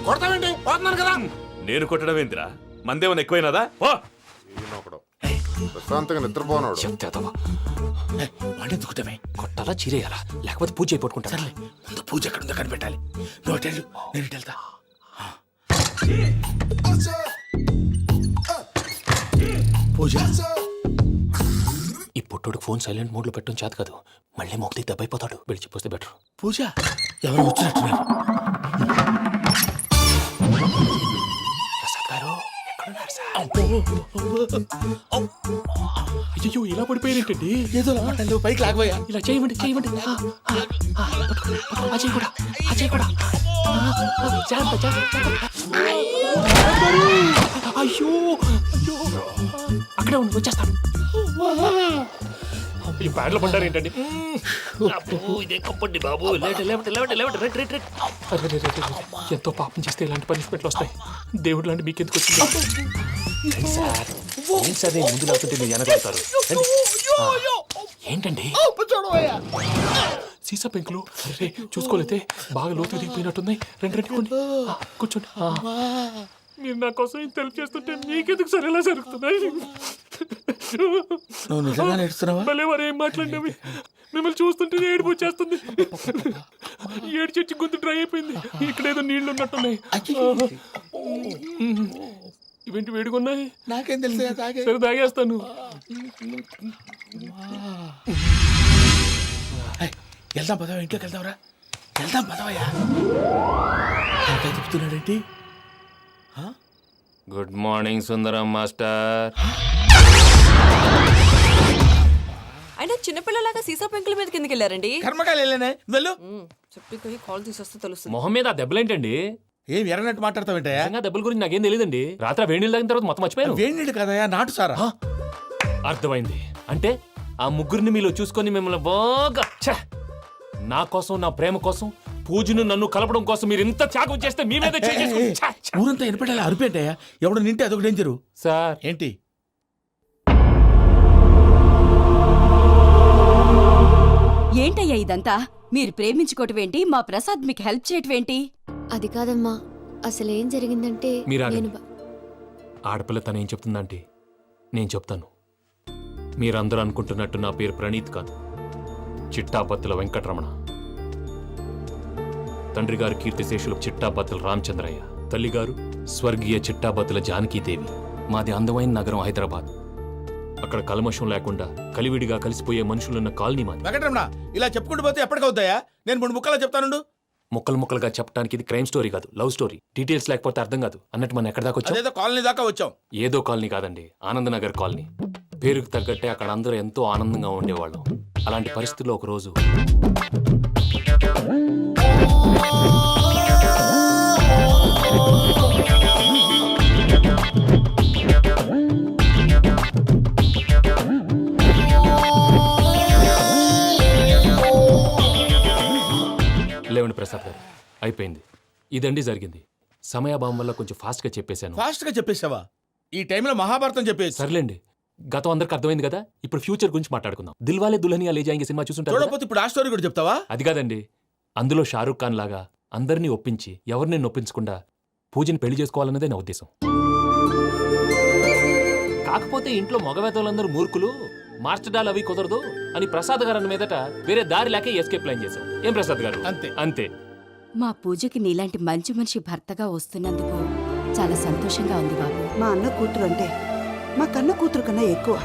కొడతావేంటి? పోతున్నాను కదా. నేను కొట్టడం ఏందిరా? మందేమన్నా ఎక్కువైనదా? ఓ ప్రశాంతంగా నిద్రపోనాడు. చెప్తావా వాడెందుకుంటామే? కొట్టాలా చీరేయాలా లేకపోతే పూజ అయిపోట్టుకుంటా. సర్లే ముందు పూజ ఎక్కడ ఉందో కనిపెట్టాలి. నువ్వు అటెళ్ళు, నేను ఇటు వెళ్తా. పూజ ఈ పుట్టుడికి ఫోన్ సైలెంట్ మోడ్ లో పెట్టడం చేత కాదు, మళ్ళీ మొక్కి దెబ్బైపోతాడు. వెళ్ళి చెప్పొస్తే బెటర్. పూజ ఎవరు వచ్చినట్టున్నారు? ప్రసాద్ గారు ఎక్కడున్నారు సార్? అయ్యో ఇలా పడిపోయినట్టండి. ఏదో లాటలు పైకి లాగబోయా. ఇలా చేయమండి చేయమండి. అజయ్ కూడా అజయ్ కూడా జాగ్రత్త జాగ్రత్త. అయ్యో అయ్యో అక్కడే ఉండి వచ్చేస్తాను. ఈ బ్యాడ్లో పడ్డారు ఏంటండి? ఇదే కప్పండి బాబు. ఎంతో పాపం చేస్తే ఇలాంటి పనిష్మెంట్లు వస్తాయి. దేవుడు లాంటి మీకెందుకు వచ్చింది? సార్ ఏం సార్ నేను ముందు లేకుంటే మీరు వెనకడతారు. ఏంటండి సీసా పెంకులు చూసుకోలేతే బాగా లోతు దిగిపోయినట్టున్నాయి. రెండు కూర్చోండి. మీరు నా కోసం ఇంత హెల్ప్ చేస్తుంటే మీకెందుకు సరే ఎలా జరుగుతున్నాయి? నువ్వు నిజంగా నేర్చుతున్నావా? భలే వారు ఏం మాట్లాడినవి. మిమ్మల్ని చూస్తుంటే ఏడుపు వచ్చేస్తుంది. ఏడు చెట్టు గొంతు డ్రై అయిపోయింది. ఇక్కడ ఏదో నీళ్లు ఉన్నట్టున్నాయి. ఇవేంటి వేడుకున్నాయి? నాకేం తెలుసు? సరే తాగేస్తాను. వెళ్దాం పదవా, ఇంట్లోకి వెళ్దాంరా. వెళ్దాం పదవయ్యా. ఇంకా చెప్తున్నాడేంటి? గుడ్ మార్నింగ్ సుందరం మాస్టర్. అయినా చిన్నపిల్లలాగా సీసా పెంకుల మీద కిందకి వెళ్ళారండి. కర్మకాయలు వెళ్ళానే, వెళ్ళు. చెప్పి కాల్ తీసేస్తే తెలుస్తుంది. మొహం మీద ఆ దెబ్బలేంటండి? ఏం ఎర్రనట్టు మాట్లాడతావేంటయ్యా? నిజంగా దెబ్బల గురించి నాకేం తెలియదండి. రాత్రి వేడి నీళ్ళు తాగిన తర్వాత మొత్తం మర్చిపోయాను. వేడి నీళ్ళు కాదయ్యా, నాటు సారా. అర్థమైంది. అంటే ఆ ముగ్గురిని మీలో చూసుకొని మిమ్మల్ని బాగా నా కోసం, నా ప్రేమ కోసం, పూజను నన్ను కలపడం కోసం మీరు ఇంత త్యాగం చేస్తే మీ మీద ఊరంతా వినపడేలా అరిపేంటయ్యా. ఎవడు నింటే అదొక డేంజరు. సార్ ఏంటి? ఏంటయ్యా ఇదంతా? మీరు ప్రేమించుకోవటం ఏంటి? మా ప్రసాద్ మీకు హెల్ప్ చేయటం ఏంటి? అది కాదమ్మా, అసలు ఏం జరిగిందంటే మీరు నేను ఆడపిల్ల తను ఏం చెప్తుందంటే నేను చెప్తాను. మీరందరూ అనుకుంటున్నట్టు నా పేరు ప్రణీత్ కాదు, చిట్టాపత్తుల వెంకటరమణ. తండ్రి గారు కీర్తిశేషులు చిట్టాపత్తుల రామచంద్రయ్య, తల్లిగారు స్వర్గీయ చిట్టాపత్తుల జానకీదేవి. మాది అందమైన నగరం హైదరాబాద్. అక్కడ కల్మషం లేకుండా కలివిడిగా కలిసిపోయే మనుషులున్న కాలనీ మాది. వెంకటరమణ, ఇలా చెప్పుకుంటూ పోతే ఎప్పటికవుతాయా? నేను 3 ముక్కలా చెప్తానుండు. ముక్కలు ముక్కలుగా చెప్పడానికి ఇది క్రైమ్ స్టోరీ కాదు, లవ్ స్టోరీ. డీటెయిల్స్ లేకపోతే అర్థం కాదు. అన్నట్టు మనం ఎక్కడ దాకా వచ్చాం? అదేదో కాలనీ దాకా వచ్చాం. ఏదో కాలనీ కాదండి, ఆనందనగర్ కాలనీ. పేరుకు తగ్గట్టే అక్కడ అందరూ ఎంతో ఆనందంగా ఉండేవాళ్ళం. అలాంటి పరిస్థితుల్లో ఒకరోజు లేవండి ప్రసాద్ గారు, అయిపోయింది. ఇదండి జరిగింది. సమయాభావం వల్ల కొంచెం ఫాస్ట్గా చెప్పేశాను. ఫాస్ట్గా చెప్పేసావా? ఈ టైంలో మహాభారతం చెప్పేసి. సర్లేండి, గతం అందరికి అర్థమైంది కదా. ఇప్పుడు ఫ్యూచర్ గురించి మాట్లాడుకుందాం. దిల్వాలే దుల్హనియా లే జాయేంగే సినిమా చూసుంటారు. చూడకపోతే ఇప్పుడు ఆ స్టోరీ కూడా చెప్తావా? అది కాదండి, అందులో షారూఖ్ ఖాన్ లాగా అందరినీ ఒప్పించి ఎవరిని నొప్పించకుండా పూజని పెళ్లి చేసుకోవాలన్నదే నా ఉద్దేశం. కాకపోతే ఇంట్లో మగవేతలందరూ మూర్ఖులు, మార్చడాలు అవి కుదరదు అని ప్రసాద్ గారు అన్న మీదట వేరే దారి లేక ఎస్కేప్ ప్లాన్ చేశాం. ఏం ప్రసాద్ గారు? అంతే అంతే. మా పూజకి నీలాంటి మంచి మనిషి భర్తగా వస్తున్నందుకు చాలా సంతోషంగా ఉంది బాబు. మా అన్న కూతురు అంటే మా కన్న కూతురు కన్నా ఎక్కువ.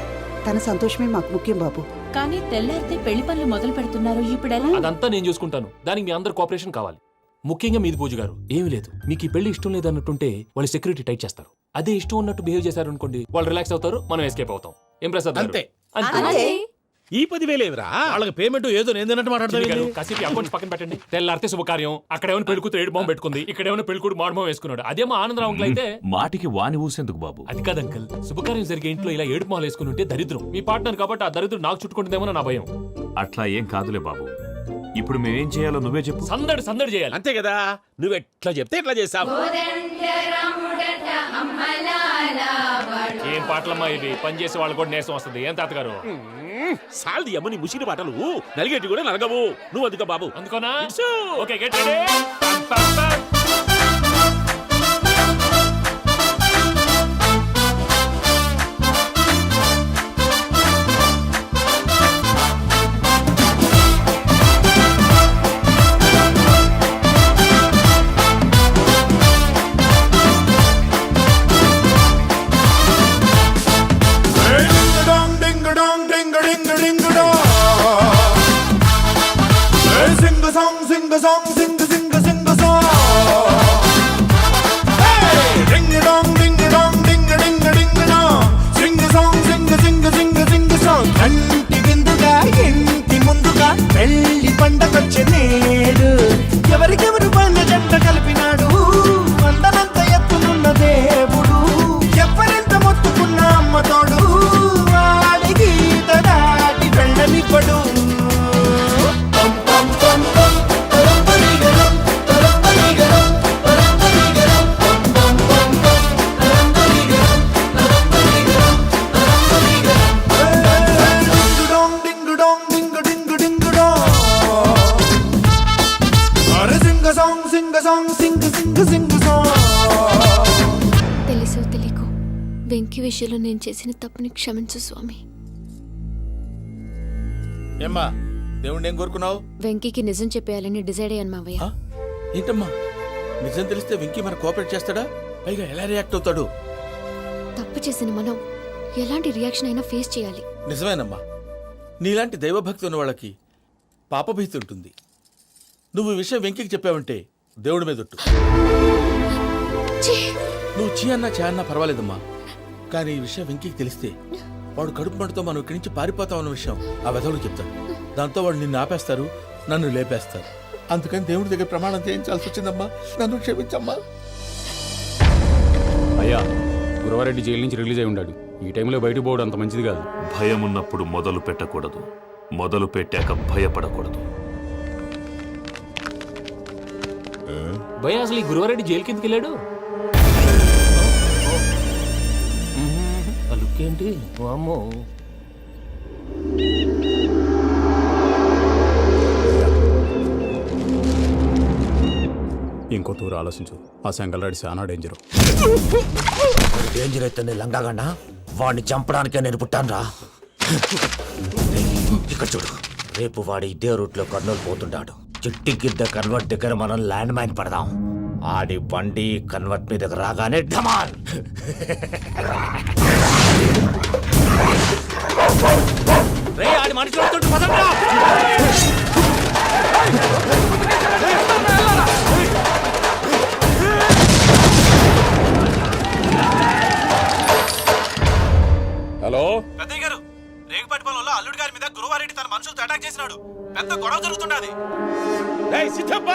తన సంతోషమే మాకు ముఖ్యం బాబు. కానీ తెల్లారితే పెళ్లి పనులు మొదలు పెడుతున్నారు, ఇప్పుడెలా? అదంతా నేను చూసుకుంటాను. దానికి మీ అందరు కోఆపరేషన్ కావాలి. ముఖ్యంగా మీది పూజ గారు. ఏమీ లేదు, మీకు ఈ పెళ్లి ఇష్టం లేదన్నట్టుంటే వాళ్ళు సెక్యూరిటీ టైట్ చేస్తారు. అదే ఇష్టం ఉన్నట్టు బిహేవ్ చేశారు అనుకోండి, వాళ్ళు రిలాక్స్ అవుతారు, మనం ఎస్కేప్ అవుతాం. ఏం ప్రసాద్ గారు? అంతే. అంతే. ఈ 10,000 ఏమిరా? వాళ్ళకి పేమెంట్ ఏదో నేందన్నట్టు మాట్లాడతాను. కాసేపు అకౌంట్స్ పక్కన పెట్టండి. తెల్లారితే శుభకార్యం. అక్కడేమైనా పెళ్లికూతురు ఏడు బాంబు పెట్టుకుంది, ఇక్కడేమైనా పెళ్లికూడు మాడు బాంబు వేసుకున్నాడు. అదేమో ఆనందరావు అంకుల్ అయితే మాటికి వాని ఊసేందుకు బాబు? అది కాదు అంకుల్, శుభకార్యం జరిగే ఇంట్లో ఇలా ఏడు మాలు వేసుకుని ఉంటే దరిద్రం. మీ పార్ట్నర్ కాబట్టి ఆ దరిద్రం నాకు చుట్టుకుంటుందేమో నా భయం. అట్లా ఏం కాదులే బాబు. ఇప్పుడు మేమేం చేయాలో నువ్వే చెప్పు. సందడి సందడి చేయాలి. అంతే కదా, నువ్వు ఎట్లా చెప్తే ఎట్లా చేసావు. ఏం పాటలమ్మా ఇవి? పని చేసే వాళ్ళు కూడా నేసం వస్తుంది. ఏం తాతగారు? సాల్ది అమ్మ నీ ముసిరి పాటలు నలిగేటి కూడా నలగవు. నువ్వు అందుకో బాబు. అందుకోనా? ఇట్సు. Okay, get ready. కంటి విందుగా ఇంటి ముందుగా పెళ్లి పండగొచ్చే నేడు ఎవరికెవరు పళ్ళ జంట కలిపినాడు అందనంత ఎత్తునున్న దేవుడు ఎవరెంత మొత్తుకున్న అమ్మతోడు వాడి గీత దాటి వెళ్ళనివ్వడు. తెలుసో తెలియకో వెంకీ విషయంలో నేను చేసిన తప్పుని క్షమించు స్వామి. ఏమ్మా, దేవుణ్ణి ఏం కోరుకున్నావు? వెంకీకి నిజం చెప్పేయాలని డిసైడ్ అయ్యాను మావయ్య. ఏంటమ్మా, నిజం తెలిస్తే వెంకీ మన కోఆపరేట్ చేస్తాడా? పైగా ఎలా రియాక్ట్ అవుతాడు? తప్పు చేసిన మనం ఎలాంటి రియాక్షన్ అయినా ఫేస్ చేయాలి. నిజమేనమ్మా, నీలాంటి దైవభక్తి ఉన్న వాళ్ళకి పాపభీతి ఉంటుంది. నువ్వు ఈ విషయం వెంకికి చెప్పావంటే దేవుడి మీద ఒట్టు. నువ్వు చీ అన్నా చే అన్నా పర్వాలేదమ్మా, కానీ ఈ విషయం వెంకికి తెలిస్తే వాడు కడుపు మంటతో మనం ఇక్కడి నుంచి పారిపోతామన్న విషయం ఆ వెధవుడు చెప్తాడు. దాంతో వాడు నిన్ను ఆపేస్తారు, నన్ను లేపేస్తారు. అందుకని దేవుడి దగ్గర ప్రమాణం చేయించాల్సి వచ్చిందమ్మా. నన్ను క్షమించమ్మా. అయ్యా, గురవారెడ్డి జైలు నుంచి రిలీజ్ అయి ఉన్నాడు. ఈ టైంలో బయటకు పోవడం అంత మంచిది కాదు. భయం ఉన్నప్పుడు మొదలు పెట్టకూడదు, మొదలు పెట్టాక భయపడకూడదు. భయ అసలు ఈ గురువారెడ్డి జైలు కిందకి వెళ్ళాడు. ఆ లుక్ ఏంటి? అమ్మో, ఇంకో తూరు ఆలోచించు. ఆ సంగల్రాడి చాలా డేంజరు. డేంజర్ అయితే లంగాగన్నా వాడిని చంపడానికే నేను పుట్టానురా. ఇక్కడ చూడు, రేపు వాడు ఇదే రూట్ లో కర్నూలు పోతుంటాడు. చిట్టి గిద్ద కన్వర్ట్ దగ్గర మనం ల్యాండ్ మైన్ పడదాం. ఆడి బండి కన్వర్ట్ మీద రాగానే ఢమాల్. రే ఆడి మనిషి వస్తుంటే పదండ్రా. హలో పెద్దయ్య గారు, రేగుపాటి పొలంలో అల్లుడి గారి మీద గురువారెడ్డి తన మనుషులతో అటాక్ చేసినాడు. పెద్ద గొడవ జరుగుతున్నది. సిద్ధప్ప,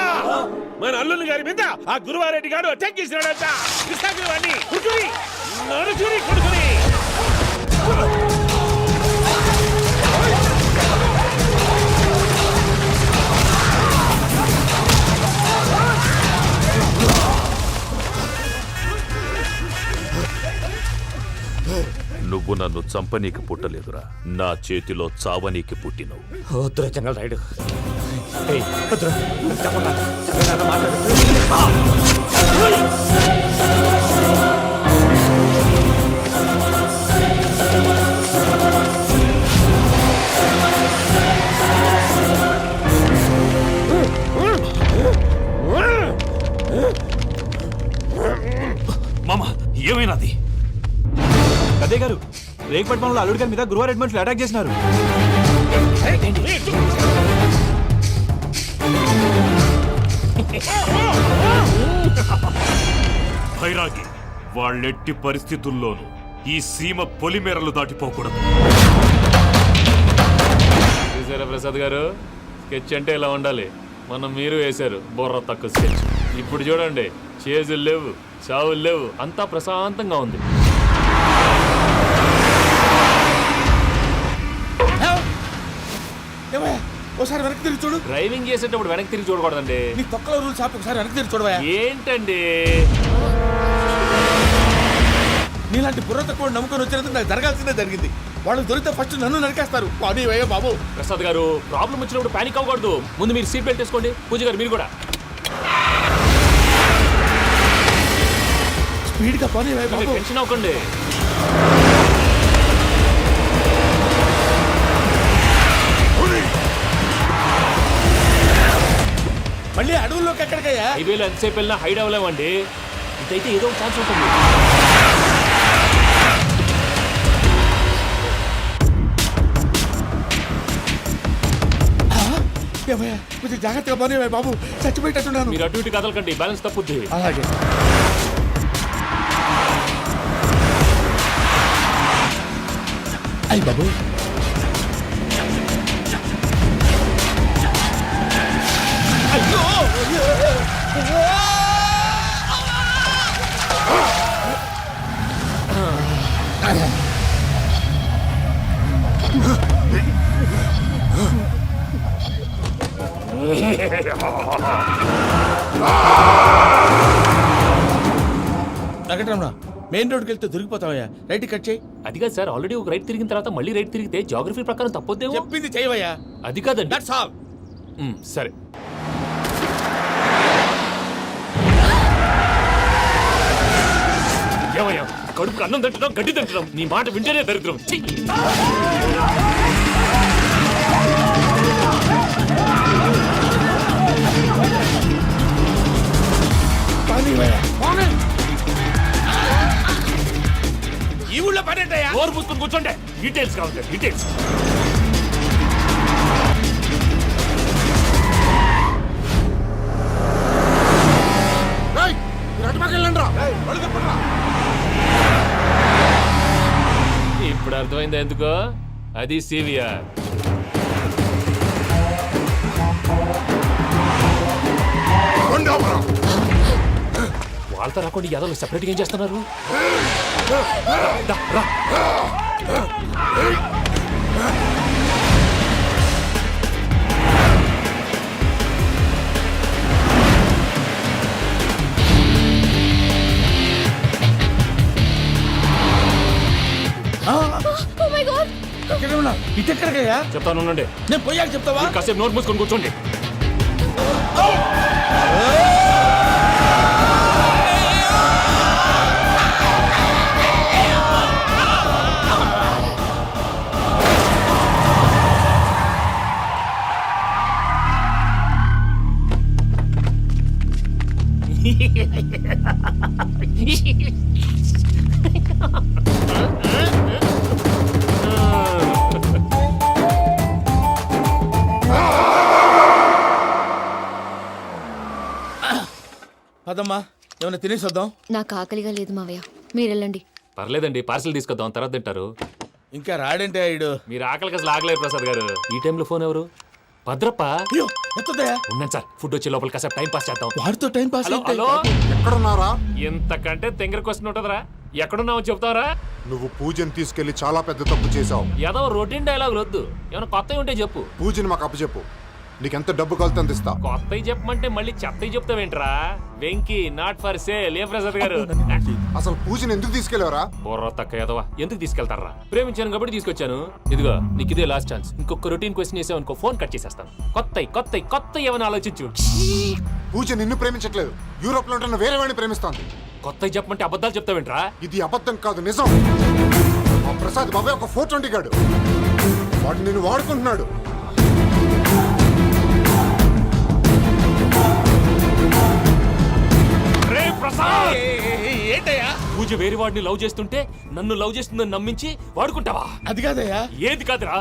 మన అల్లుని గారి మీద ఆ గురువారెడ్డి గారు అటాక్ చేసినాడంట. కృష్ణాగిరి వాడిని కుడుకుని నడుచుని కుడుకుని. నువ్వు నన్ను చంపనీకి పుట్టలేదురా, నా చేతిలో చావనీకి పుట్టినవు. వద్దురా జంగల్ రైడ్. మామ, ఏమైనాది? అదే గారు, రేగుపాటి పొలంలో అల్లుడి గారి మీద గురువారెడ్డి మనుషులు అటాక్ చేసినారు. భైరాగి, వాళ్ళెట్టి పరిస్థితుల్లోనూ ఈ సీమ పొలిమేరలు దాటిపోకూడదు. చూసారా ప్రసాద్ గారు, స్కెచ్ అంటే ఇలా ఉండాలి. మనం మీరు వేశారు బుర్ర తక్కువ స్కెచ్. ఇప్పుడు చూడండి, చేజులు లేవు, చావులు లేవు, అంతా ప్రశాంతంగా ఉంది. ఒకసారి వెనక్కి తిరిగి చూడు. డ్రైవింగ్ చేసేటప్పుడు వెనక్కి తిరిగి చూడకూడదండి. నీ తొక్కలో రూల్స్ ఆపి ఒకసారి వెనక్కి తిరిగి చూడవా. ఏంటండి నీలాంటి బుర్ర తక్కువ నమ్ముకొని వచ్చినందుకు నాకు జరగాల్సిందే జరిగింది. వాళ్ళు దొరికితే ఫస్ట్ నన్ను నరికేస్తారు. కానీ వయ్యో బాబు. ప్రసాద్ గారు, ప్రాబ్లం వచ్చినప్పుడు పానిక్ అవ్వకూడదు. ముందు మీరు సీట్ బెల్ట్ వేసుకోండి. పూజ గారు మీరు కూడా స్పీడ్గా పని బాబు. టెన్షన్ అవ్వకండి. మళ్ళీ అడవుల్లోకి ఎక్కడికయ్యా? హైవేలో ఎంతసేపు వెళ్ళినా హైడ్ అవ్వలేమండి. ఇదైతే ఏదో ఒక ఛాన్స్ ఉంటుంది. కొంచెం జాగ్రత్తగా పని బాబు, చచ్చిపోయేటట్టున్నాను. మీరు అటు ఇటు కదలకండి, బ్యాలెన్స్ తప్పుద్ది. అలాగే. అయ్యి బాబు, అయ్యో వెంకటరమణ, మెయిన్ రోడ్కి వెళ్తే దొరికిపోతావయ్యా. రైట్ కట్ చేయి. అది కాదు సార్, ఆల్రెడీ ఒక రైట్ తిరిగిన తర్వాత మళ్ళీ రైట్ తిరిగితే జాగ్రఫీ ప్రకారం తప్పొద్దేమో. చెప్పింది చేయవయ్యా. అది కాదండి. That's all. సరే. ఏమయ్యా, కడుపుకి అన్నం తింటున్నాం, గడ్డి తింటున్నాం. నీ మాట వింటేనే దరిద్రం. ఈ ఊళ్ళో పడేటయ్యా. ఓరు పూసుకొని కూర్చోండి. డీటెయిల్స్ కావాలి, డీటెయిల్స్. అర్థమైందా ఎందుకో? అది సివిఆర్. వాళ్ళతో రాకుండా యాదవ్ సెపరేట్గా ఏం చేస్తున్నారు? రా. ఎక్కడ ఉన్నా ఇటు ఎక్కడికయ్యా? చెప్తాను ఉండండి. నేను పోయాక చెప్తావా? కాసేపు నోట్ మూసుకొని కూర్చోండి. పదమ్మా, ఏమైనా తినేసి వద్దాం. నాకు ఆకలిగా లేదు మావయ్య, మీరు వెళ్ళండి. పర్లేదండి, పార్సిల్ తీసుకొద్దాం, తర్వాత తింటారు. ఇంకా రాడంటే ఆయుడు. మీరు ఆకలికి అసలు ఆగలేదు ప్రసాద్ గారు. ఈ టైంలో ఫోన్ ఎవరు? భద్రప్ప. అయ్యో ఎత్తదయా? ఉన్నాను సార్, ఫుడ్ వచ్చే లోపల కాసేపు టైం పాస్ చేద్దాం. వాడితో టైం పాస్ హలో అయితే హలో, ఎక్కడున్నారా? ఇంతకంటే తెంగర క్వశ్చన్ ఉంటుందిరా. ఎక్కడున్నావు చెప్తావరా? నువ్వు పూజని తీసుకెళ్లి చాలా పెద్ద తప్పు చేశావు. ఏదో రొటీన్ డైలాగ్ వద్దు, ఏమైనా కొత్తవి ఉంటే చెప్పు. పూజని మాకు అప్పచెప్పు, నీకెంత డబ్బు కలితే అంత ఇస్తా. కొత్తవి చెప్పమంటే మళ్ళీ చెత్తవి చెప్తావేంట్రా? Venky not for sale. ఏ ప్రసాద్ గారు? అసలు పూజని ఎందుకు తీసుకెళ్లేవరా? బుర్ర తక్క ఏదవా, ఎందుకు తీసుకెళ్తారా? ప్రేమించాను కాబట్టి తీసుకొచ్చాను. ఇదిగో నీకు ఇదే లాస్ట్ ఛాన్స్. ఇంకొక రొటీన్ క్వశ్చన్ చేసావనుకో ఫోన్ కట్ చేసేస్తాను. కొత్త ఏమైనా ఆలోచించు. పూజ నిన్ను ప్రేమించట్లేదు, యూరోప్ లో ఉంటున్న వేరే వాడిని ప్రేమిస్తాంది. కొత్తవి చెప్పమంటే అబద్ధాలు చెప్తావేంట్రా? ఇది అబద్ధం కాదు, నిజం. మా ప్రసాద్ బాబాయ్ ఒక 420 గాడు, వాడు నిన్ను వాడుకుంటున్నాడు. ఏంటయ్యా? పూజ వేరే వాడిని లవ్ చేస్తుంటే నన్ను లవ్ చేస్తుందని నమ్మించి వాడుకుంటావా? అది కాదయ్యా. ఏది కాదురా,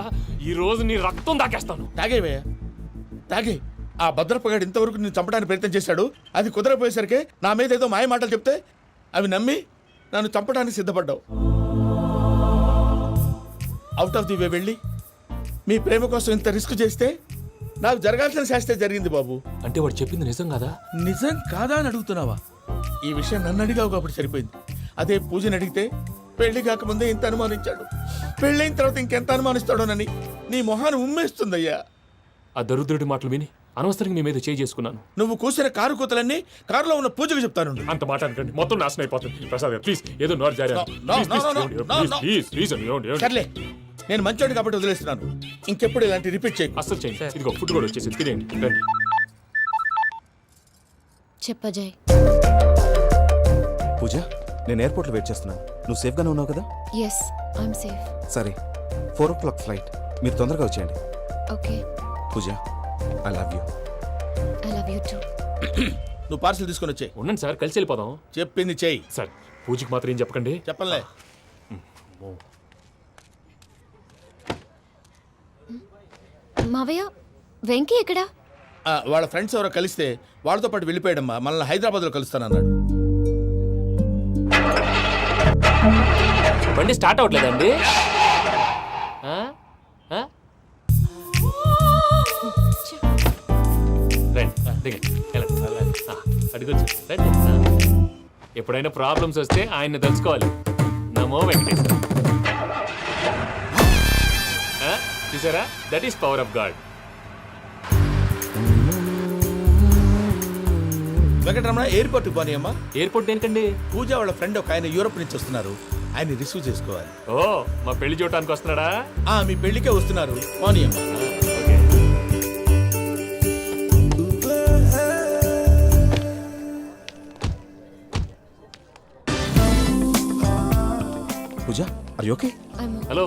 ఈ రోజు నీ రక్తం దాకేస్తాను. తాగేవయ్యా, తాగే. ఆ భద్రపగాడు ఇంతవరకు నేను చంపడానికి ప్రయత్నం చేశాడు. అది కుదరపోయేసరికి నా మీద ఏదో మాయ మాటలు చెప్తే అవి నమ్మి నన్ను చంపడానికి సిద్ధపడ్డావు. అవుట్ ఆఫ్ ది వే వెళ్ళి మీ ప్రేమ కోసం ఇంత రిస్క్ చేస్తే నాకు జరగాల్సిన శాస్త్రే జరిగింది బాబు. అంటే వాడు చెప్పింది నిజం కదా? నిజం కాదా అని అడుగుతున్నావా? ఈ విషయం నన్ను అడిగావు కాబట్టి సరిపోయింది. అదే పూజని అడిగితే పెళ్లి కాకముందే ఇంత అనుమానించాడు, పెళ్ళైన తర్వాత ఇంకెంత అనుమానిస్తాడోనని నీ మొహాన్ని ఉమ్మేస్తుందయ్యా. ఆ దరిద్రుడి మాటలు విని అనవసరంగా మీ మీద చేసుకున్నాను. నువ్వు కూసిన కారు కూతలన్నీ కారులో ఉన్న పూజకు చెప్తాను. అంత మాట అనుకోండి, మొత్తం నాశనం అయిపోతుంది. ప్రసాద్ గారు ప్లీజ్, ఏదో నోరు జారీ. సర్లే, నేను మంచోడి కాబట్టి వదిలేస్తున్నాను. ఇంకెప్పుడు ఇలాంటి రిపీట్ చేయకు. అస్సలు చేయండి. ఇదిగో ఫుడ్ కూడా వచ్చేసి తినేయండి. రండి. చెప్పజాయ్. పూజ, నేను ఎయిర్పోర్ట్లో వెయిట్ చేస్తున్నాను. నువ్వు సేఫ్గానే ఉన్నావు కదా? Yes, I'm safe. సరే, 4 o'clock ఫ్లైట్. మీరు తొందరగా వచ్చేయండి. Okay. Pooja, I love you. I love you too. నువ్వు పార్సల్ తీసుకొని వచ్చాయి. ఉండండి సార్, కలిసి వెళ్ళిపోదాం. చెప్పింది చెయ్యి. సార్, పూజకి మాత్రం ఏం చెప్పకండి. చెప్పలే. మావయ్య, వెంకీ ఎక్కడా? వాళ్ళ ఫ్రెండ్స్ ఎవరో కలిస్తే వాళ్ళతో పాటు వెళ్ళిపోయాడమ్మా. మనల్ని హైదరాబాద్లో కలుస్తానన్నాడు. బండి స్టార్ట్ అవ్వట్లేదండి. అడుగొచ్చు. ఎప్పుడైనా ప్రాబ్లమ్స్ వస్తే ఆయన్ని తెలుసుకోవాలి. నమో వెంకటేశ్వర. చూసారా, that is power of God. Venkataramana, ఎయిర్పోర్ట్కి పోనీ అమ్మా. ఎయిర్పోర్ట్ దేనికండి? పూజ వాళ్ళ ఫ్రెండ్ ఒక ఆయన యూరోప్ నుంచి వస్తున్నారు, ఆయన రిసీవ్ చేసుకోవాలి. ఓ, మా పెళ్లి చూడటానికి వస్తున్నాడా? మీ పెళ్లికే వస్తున్నారు, పోనీ అమ్మా. Okay. Pooja, are you okay? Hello,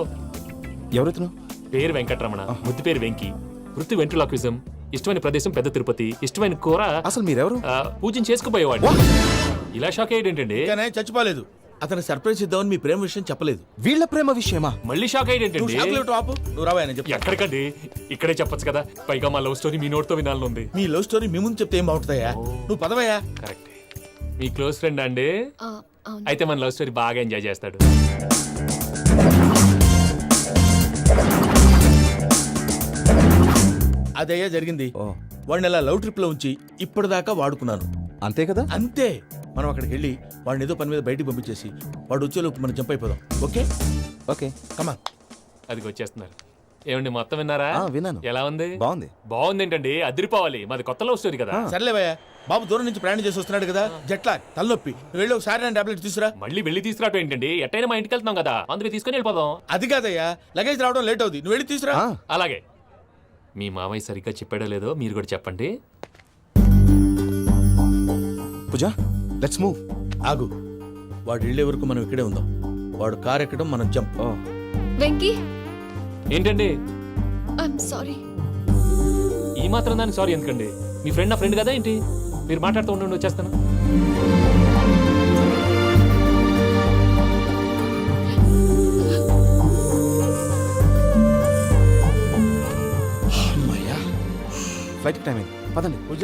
ఎవరైతును? పేరు వెంకటరమణ, ముద్దు పేరు వెంకీ, వృత్తి వెంట్రులాక్విజం, ఇష్టమైన ప్రదేశం పెద్ద తిరుపతి, ఇష్టమైన కూర. అసలు మీరెవరు? పూజను చేసుకుపోయేవాడు. ఇలా షాక్ అయ్యేటండి. చచ్చిపోలేదు. అతను సర్ప్రైజ్ ఇద్దామని మీ ప్రేమ విషయం చెప్పలేదు. వీళ్ళ ప్రేమ విషయమా? మళ్ళీ షాక్ అయ్యేటండి. నువ్వు రావాయని చెప్పి. ఎక్కడికండి, ఇక్కడే చెప్పొచ్చు కదా. పైగా మా లవ్ స్టోరీ మీ నోట్తో వినాలని ఉంది. మీ లవ్ స్టోరీ మీ ముందు చెప్తే ఏం బాగుంటుందయ్యా? నువ్వు పదవయ్యా. కరెక్ట్. మీ క్లోజ్ ఫ్రెండ్ అండి? అయితే మన లవ్ స్టోరీ బాగా ఎంజాయ్ చేస్తాడు. అదయ్యా జరిగింది. వాడిని అలా లవ్ ట్రిప్ లో ఉంచి ఇప్పటిదాకా వాడుకున్నాను. అంతే కదా? అంతే. మనం అక్కడికి వెళ్ళి వాడిని ఏదో పని మీద బయటికి పంపించేసి వాడు వచ్చేలోపు మనం జంప్ అయిపోదాం. ఓకే ఓకే కమా. అది వచ్చేస్తున్నారు. ఏమండి మొత్తం విన్నారా? విన్నాను. ఎలా ఉంది? బాగుంది. బాగుంది ఏంటండి, అదిరిపోవాలి. మాది కొత్త లవ్ స్టోరీ కదా. సర్లేవయ్యా, బాబు దూరం నుంచి ప్రయాణం చేసి వస్తున్నాడు కదా, జట్లా తలనొప్పి. నువ్వు వెళ్ళి ఒకసారి నేను టాబ్లెట్ తీసుకురా. మళ్ళీ వెళ్ళి తీసుకురావటం ఏంటండి? ఎట్టైనా మా ఇంటికి వెళ్తున్నాం కదా, అందుకే తీసుకొని వెళ్ళిపోదాం. అది కాదయ్యా, లగేజ్ రావడం లేట్ అవుతుంది, నువ్వు వెళ్ళి తీసుకురా. అలాగే. మీ మామయ్య సరిగ్గా చెప్పాడో లేదో మీరు కూడా చెప్పండి. పూజ లెట్స్ మూవ్. ఆగు, వాడు వెళ్ళే వరకు మనం ఇక్కడే ఉందాం. వాడు కార్ ఎక్కడం, మనం జంప్. వెంకీ, ఏంటండి ఐఎమ్ సారీ. ఈ మాత్రం దానికి సారీ ఎందుకండి? మీ ఫ్రెండ్ నా ఫ్రెండ్ కదా ఏంటి? మీరు మాట్లాడుతూ ఉండండి, వచ్చేస్తాను. ఫ్లైట్ టైం అయింది, పదండి. పూజ